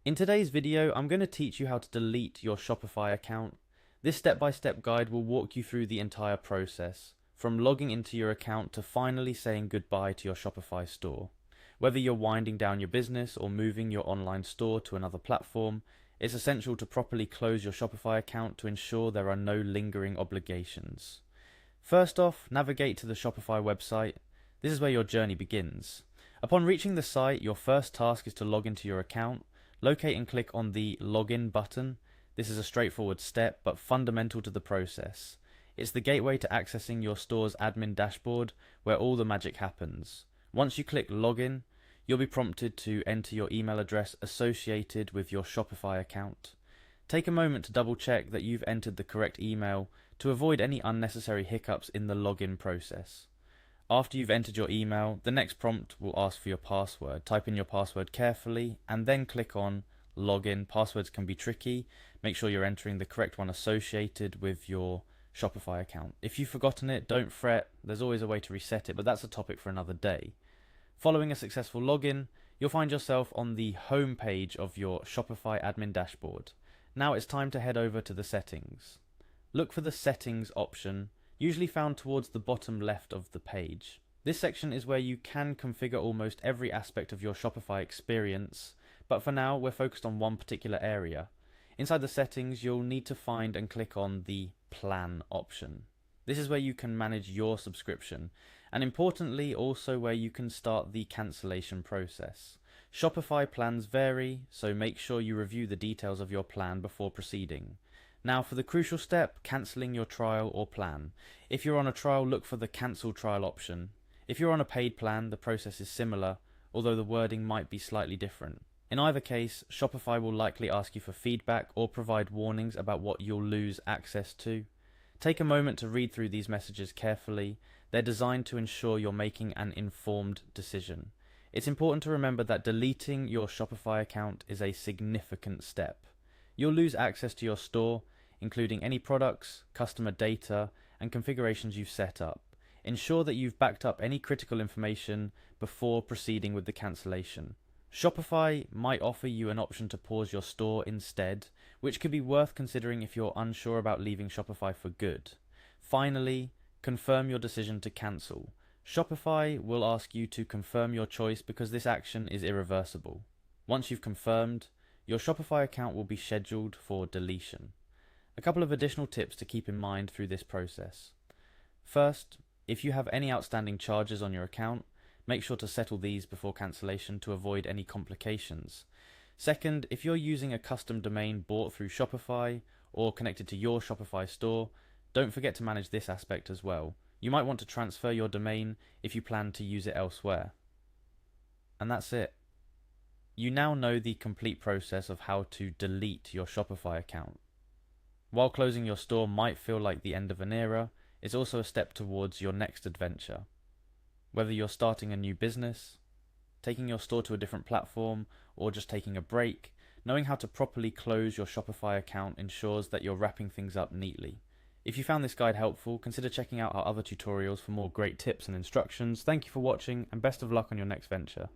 In today's video, I'm going to teach you how to delete your Shopify account. This step-by-step guide will walk you through the entire process, from logging into your account to finally saying goodbye to your Shopify store. Whether you're winding down your business or moving your online store to another platform, it's essential to properly close your Shopify account to ensure there are no lingering obligations. First off, navigate to the Shopify website. This is where your journey begins. Upon reaching the site, your first task is to log into your account. Locate and click on the Login button. This is a straightforward step, but fundamental to the process. It's the gateway to accessing your store's admin dashboard, where all the magic happens. Once you click Login, you'll be prompted to enter your email address associated with your Shopify account. Take a moment to double check that you've entered the correct email to avoid any unnecessary hiccups in the login process. After you've entered your email, the next prompt will ask for your password. Type in your password carefully and then click on Login. Passwords can be tricky. Make sure you're entering the correct one associated with your Shopify account. If you've forgotten it, don't fret. There's always a way to reset it, but that's a topic for another day. Following a successful login, you'll find yourself on the home page of your Shopify admin dashboard. Now it's time to head over to the settings. Look for the settings option, usually found towards the bottom left of the page. This section is where you can configure almost every aspect of your Shopify experience, but for now we're focused on one particular area. Inside the settings, you'll need to find and click on the Plan option. This is where you can manage your subscription, and importantly also where you can start the cancellation process. Shopify plans vary, so make sure you review the details of your plan before proceeding. Now for the crucial step, cancelling your trial or plan. If you're on a trial, look for the cancel trial option. If you're on a paid plan, the process is similar, although the wording might be slightly different. In either case, Shopify will likely ask you for feedback or provide warnings about what you'll lose access to. Take a moment to read through these messages carefully. They're designed to ensure you're making an informed decision. It's important to remember that deleting your Shopify account is a significant step. You'll lose access to your store, including any products, customer data, and configurations you've set up. Ensure that you've backed up any critical information before proceeding with the cancellation. Shopify might offer you an option to pause your store instead, which could be worth considering if you're unsure about leaving Shopify for good. Finally, confirm your decision to cancel. Shopify will ask you to confirm your choice because this action is irreversible. Once you've confirmed, your Shopify account will be scheduled for deletion. A couple of additional tips to keep in mind through this process. First, if you have any outstanding charges on your account, make sure to settle these before cancellation to avoid any complications. Second, if you're using a custom domain bought through Shopify or connected to your Shopify store, don't forget to manage this aspect as well. You might want to transfer your domain if you plan to use it elsewhere. And that's it. You now know the complete process of how to delete your Shopify account. While closing your store might feel like the end of an era, it's also a step towards your next adventure. Whether you're starting a new business, taking your store to a different platform, or just taking a break, knowing how to properly close your Shopify account ensures that you're wrapping things up neatly. If you found this guide helpful, consider checking out our other tutorials for more great tips and instructions. Thank you for watching, and best of luck on your next venture.